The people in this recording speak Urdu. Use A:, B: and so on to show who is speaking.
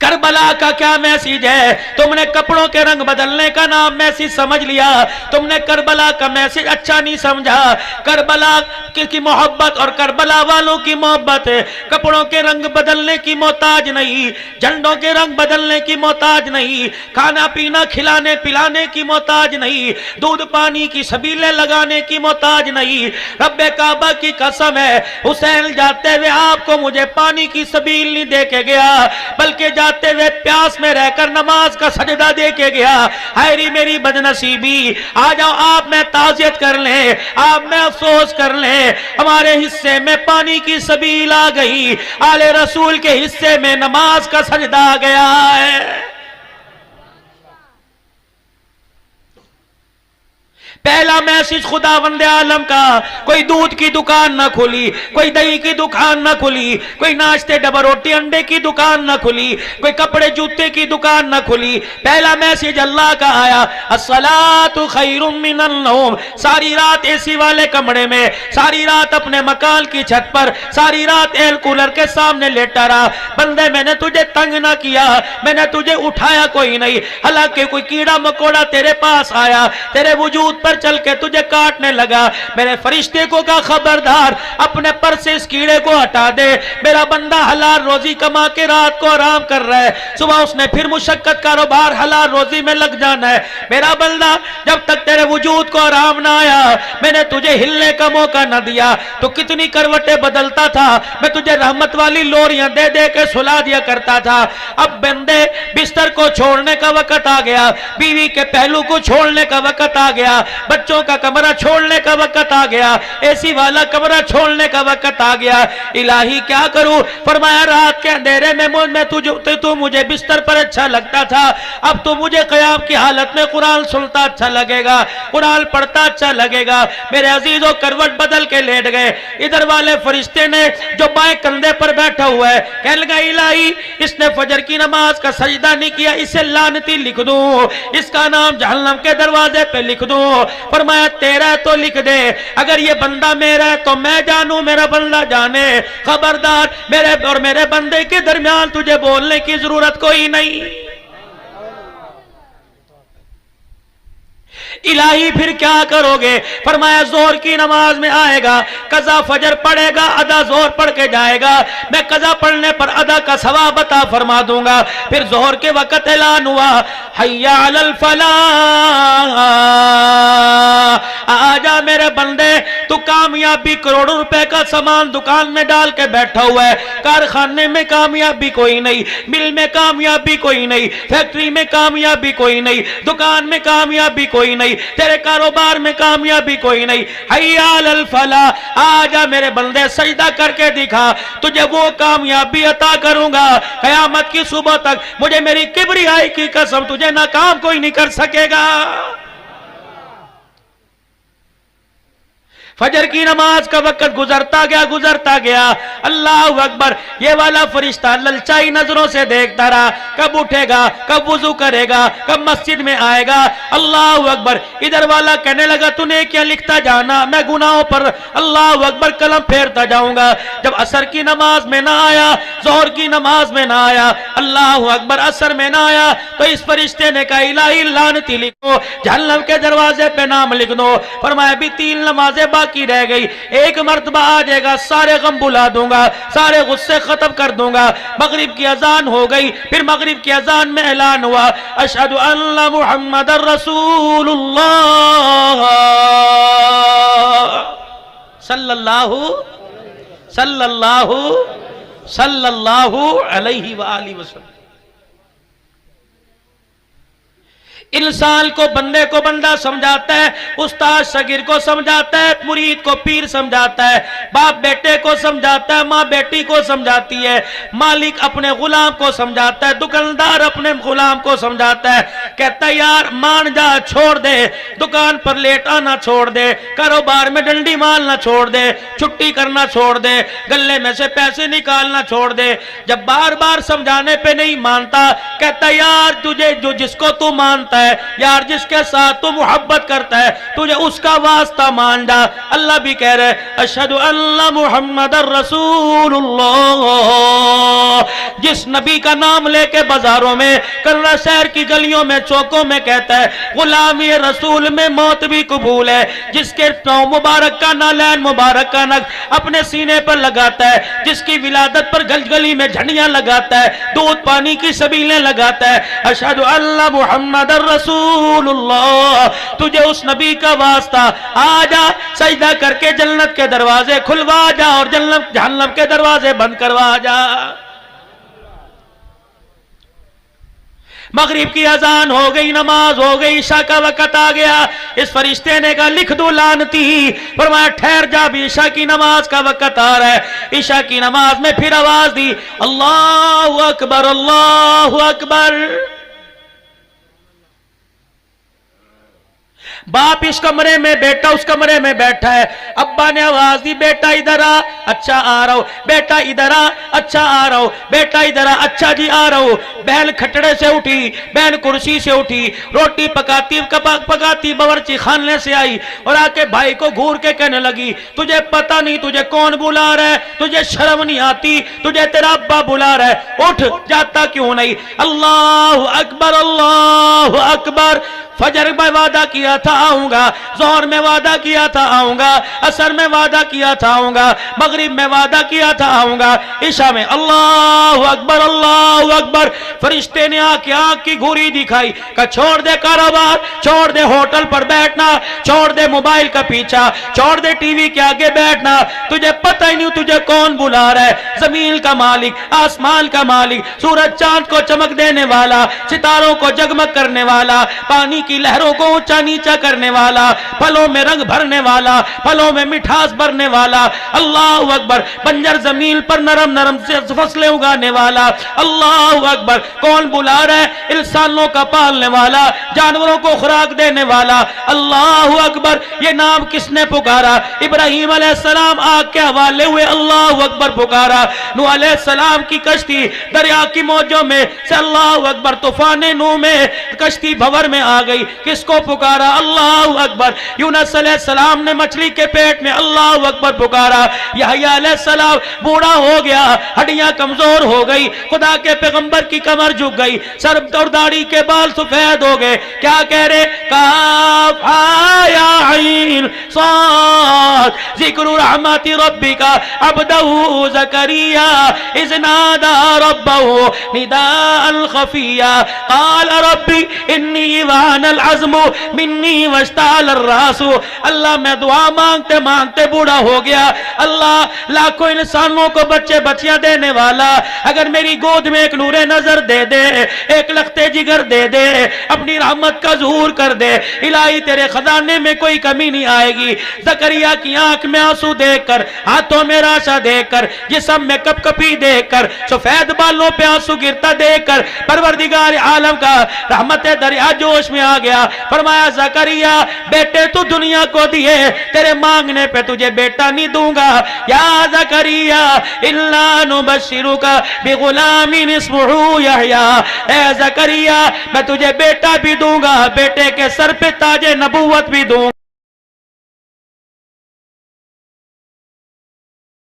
A: کربلا کا کیا میسیج ہے؟ تم نے کپڑوں کے رنگ بدلنے کا نام میسیج سمجھ لیا، تم نے کربلا کا میسیج اچھا نہیں سمجھا۔ کربلا کی محبت اور کربلا والوں کی محبت کپڑوں کے رنگ بدلنے کی محتاج نہیں، جھنڈوں کے رنگ بدلنے کی محتاج نہیں، کھانا پینا کھلانے پلانے کی محتاج نہیں، دودھ پانی کی سبیلیں لگانے کی محتاج نہیں۔ رب کعبہ کی قسم ہے، حسین جاتے ہوئے آپ کو مجھے پانی کی سبیل نہیں دے کے گیا، بلکہ جاتے ہوئے پیاس میں رہ کر نماز کا سجدہ دے کے گیا۔ ہائے میری بدنصیبی، آ جاؤ آپ میں تعزیت کر لیں، آپ میں افسوس کر لیں، ہمارے حصے میں پانی کی سبیل آ گئی، آل رسول کے حصے میں نماز کا سجدہ آ گیا ہے۔ پہلا میسج خداوند عالم کا، کوئی دودھ کی دکان نہ کھلی، کوئی دہی کی دکان نہ کھلی، کوئی ناشتے ڈبہ روٹی انڈے کی دکان نہ کھلی، کوئی کپڑے جوتے کی دکان نہ کھلی۔ پہلا میسج اللہ کا آیا، الصلاۃ خیر من النوم۔ ساری رات اے سی والے کمرے میں، ساری رات اپنے مکان کی چھت پر، ساری رات ایئر کولر کے سامنے لیٹا رہا۔ بندے میں نے تجھے تنگ نہ کیا، میں نے تجھے اٹھایا کوئی نہیں، حالانکہ کوئی کیڑا مکوڑا تیرے پاس آیا، تیرے وجود پر چل کے تجھے کاٹنے لگا، میرے فرشتے کو کہا خبردار اپنے پر سے اس کیڑے کو ہٹا دے، میرا بندہ حلال روزی کما کے رات کو آرام کر رہا ہے، صبح اس نے پھر مشقت کاروبار حلال روزی میں لگ جانا ہے۔ میرا بندہ جب تک تیرے وجود کو آرام نہ آیا، میں نے تجھے ہلنے کا موقع نہ دیا، تو کتنی کروٹیں بدلتا تھا، میں تجھے رحمت والی لوریاں دے دے کے سلا دیا کرتا تھا۔ اب بندے بستر کو چھوڑنے کا وقت آ گیا، بیوی کے پہلو کو چھوڑنے کا وقت آ گیا، بچوں کا کمرہ چھوڑنے کا وقت آ گیا، اے سی والا کمرہ چھوڑنے کا وقت آ گیا۔ الہی کیا کروں؟ فرمایا رات کے اندھیرے میں تو مجھے بستر پر اچھا لگتا تھا، اب تو مجھے قیام کی حالت میں قرآن سنتا اچھا لگے گا، قرآن پڑھتا اچھا لگے گا۔ میرے عزیزوں کروٹ بدل کے لیٹ گئے۔ ادھر والے فرشتے نے جو بائیں کندھے پر بیٹھا ہوا ہے کہنے لگا الہی اس نے فجر کی نماز کا سجدہ نہیں کیا، اسے لعنتی لکھ دوں، اس کا نام جہنم کے دروازے پہ لکھ دوں۔ فرمایا تیرا ہے تو لکھ دے، اگر یہ بندہ میرا ہے تو میں جانوں، میرا بندہ جانے، خبردار میرے اور میرے بندے کے درمیان تجھے بولنے کی ضرورت کوئی نہیں۔ الہی پھر کیا کرو گے؟ فرمایا ظہر کی نماز میں آئے گا، قضا فجر پڑھے گا، ادا ظہر پڑھ کے جائے گا، میں قضا پڑھنے پر ادا کا ثواب عطا فرما دوں گا۔ پھر ظہر کے وقت اعلان ہوا حی علی الفلاح، آجا میرے بندے، تو کامیابی کروڑوں روپے کا سامان دکان میں ڈال کے بیٹھا ہوا ہے، کارخانے میں کامیابی کوئی نہیں، مل میں کامیابی کوئی نہیں، فیکٹری میں کامیابی کوئی نہیں، دکان میں کامیابی کوئی نہیں، تیرے کاروبار میں کامیابی کوئی نہیں۔ حی علی الفلاح، آجا میرے بندے سجدہ کر کے دکھا، تجھے وہ کامیابی عطا کروں گا قیامت کی صبح تک، مجھے میری کبریائی کی قسم تجھے ناکام کوئی نہیں کر سکے گا۔ فجر کی نماز کا وقت گزرتا گیا، اللہ اکبر، یہ والا فرشتہ للچائی نظروں سے دیکھتا رہا، کب اٹھے گا، کب وضو کرے گا، کب مسجد میں آئے گا، اللہ اکبر۔ ادھر والا کہنے لگا تو نے کیا لکھتا جانا، میں گناہوں پر اللہ اکبر قلم پھیرتا جاؤں گا۔ جب عصر کی نماز میں نہ آیا، ظہر کی نماز میں نہ آیا، اللہ اکبر، عصر میں نہ آیا، تو اس فرشتے نے کہا الہی لعنتی لکھو، جہنم کے دروازے پہ نام لکھ دو۔ فرمایا بھی 3 نمازیں باقی رہ گئی، ایک مرتبہ آ جائے گا، سارے غم بلا دوں گا، سارے غصے ختم کر دوں گا۔ مغرب کی اذان ہو گئی، پھر مغرب کی اذان میں اعلان ہوا اشہد ان محمد رسول اللہ صلی اللہ علیہ وآلہ وسلم۔ انسان کو بندے کو بندہ سمجھاتا ہے، استاد شاگرد کو سمجھاتا ہے، مرید کو پیر سمجھاتا ہے، باپ بیٹے کو سمجھاتا ہے، ماں بیٹی کو سمجھاتی ہے، مالک اپنے غلام کو سمجھاتا ہے، دکاندار اپنے غلام کو سمجھاتا ہے، کہتا ہے یار مان جا، چھوڑ دے، دکان پر لیٹ آنا چھوڑ دے، کاروبار میں ڈنڈی مارنا چھوڑ دے، چھٹی کرنا چھوڑ دے، گلے میں سے پیسے نکالنا چھوڑ دے۔ جب بار بار سمجھانے پہ نہیں مانتا، کہتا ہے یار تجھے جو جس کو تو مانتا ہے ہے یار جس کے ساتھ تو محبت کرتا ہے تجھے اس کا واسطہ مان جا. اللہ بھی کہہ رہے اشہد ان محمد رسول اللہ. جس نبی کا نام لے کے بازاروں میں کرنا شہر کی گلیوں میں چوکوں میں کہتا ہے غلامی رسول میں موت بھی قبول ہے, جس کے پاؤں مبارک کا نالین مبارک کا نق اپنے سینے پر لگاتا ہے, جس کی ولادت پر گلی گلی میں جھنڈیاں لگاتا ہے, دودھ پانی کی سبیلیں لگاتا ہے, اشہد ان محمد رسول اللہ. تجھے اس نبی کا واسطہ, آ جا سجدہ کر کے جنت کے دروازے کھلوا جا اور جہنم کے دروازے بند کروا جا. مغرب کی اذان ہو گئی, نماز ہو گئی, عشاء کا وقت آ گیا. اس فرشتے نے کہا لکھ دو لعنتی. فرمایا ٹھہر جا, بھی عشاء کی نماز کا وقت آ رہا ہے. عشاء کی نماز میں پھر آواز دی اللہ اکبر اللہ اکبر. باپ اس کمرے میں بیٹا اس کمرے میں بیٹھا ہے. ابا نے آواز دی بیٹا ادھر آ, اچھا آ رہا ہوں. بیٹا ادھر آ, اچھا آ رہا ہوں. بیٹا ادھر آ, اچھا جی آ رہا ہوں. بہن کھٹڑے سے اٹھی, بہن کرسی سے اٹھی, روٹی پکاتی باورچی خانے سے آئی اور آ کے بھائی کو گھور کے کہنے لگی تجھے پتہ نہیں تجھے کون بلا رہا ہے, تجھے شرم نہیں آتی, تجھے تیرا ابا بلا رہا ہے, اٹھ جاتا کیوں نہیں. اللہ اکبر اللہ اکبر. فجر میں وعدہ کیا تھا آؤں گا, ظہر میں وعدہ کیا تھا آؤں گا, عصر میں وعدہ کیا تھا آؤں گا, مغرب میں وعدہ کیا تھا آؤں گا, عشاء میں اللہ اکبر اللہ اکبر. فرشتے نے آ کے آنکھ کی گھوری دکھائی کہ چھوڑ دے کاروبار, چھوڑ دے ہوٹل پر بیٹھنا, چھوڑ دے موبائل کا پیچھا, چھوڑ دے ٹی وی کے آگے بیٹھنا. تجھے پتہ ہی نہیں تجھے کون بلا رہا ہے. زمین کا مالک, آسمان کا مالک, سورج چاند کو چمک دینے والا, ستاروں کو جگمگ کرنے والا, پانی کی لہروں کو اونچا نیچا کرنے والا, پھلوں میں رنگ بھرنے والا, پھلوں میں مٹھاس بھرنے والا. اللہ اکبر. بنجر زمین پر نرم نرم سے فصلیں اگانے والا. اللہ اکبر. کون بلا رہا ہے؟ انسانوں کا پالنے والا, جانوروں کو خوراک دینے والا. اللہ اکبر. یہ نام کس نے پکارا؟ ابراہیم علیہ السلام آگ کے حوالے ہوئے اللہ اکبر پکارا. نوح علیہ السلام کی کشتی دریا کی موجوں میں سے اللہ اکبر, طوفان نوح میں کشتی بھور میں آ گئی, کس کو پکارا؟ اللہ اکبر. یونس علیہ السلام نے مچھلی کے پیٹ میں اللہ اکبر پکارا. یحییٰ علیہ السلام بوڑھا ہو گیا, ہڈیاں کمزور ہو گئی, خدا کے پیغمبر کی کمر جھک گئی, سر اور داڑھی کے بال سفید ہو گئے. کیا کہہ رہے؟ کاف ہا یا عین صاد ذکر رحمت ربک عبدہ زکریا اذ نادى ربه نداء خفيا قال ربي انی وهن العزم منی واشتعل الراس. اللہ میں دعا مانگتے مانگتے بوڑھا ہو گیا. اللہ لاکھوں انسانوں کو بچے بچیاں دینے والا, اگر میری گود میں ایک نور نظر دے دے, ایک لختے جگر دے دے, اپنی رحمت کا ظہور کر دے, الہی تیرے خزانے میں کوئی کمی نہیں آئے گی. زکریا کی آنکھ میں آنسو دیکھ کر, ہاتھوں میں راشا دیکھ کر, جسم میں کپ کپی دیکھ کر, سفید بالوں پہ آنسو گرتا دیکھ کر پروردگار عالم کا رحمت دریا جوش میں آ گیا. فرمایا زکریا بیٹے تو دنیا کو دیے, تیرے مانگنے پہ تجھے بیٹا نہیں دوں گا. یا زکریا الا نبشرک بغلام اسمہ یحییٰ, اے زکریا میں تجھے بیٹا بھی دوں گا, بیٹے کے سر پہ تاج نبوت بھی دوں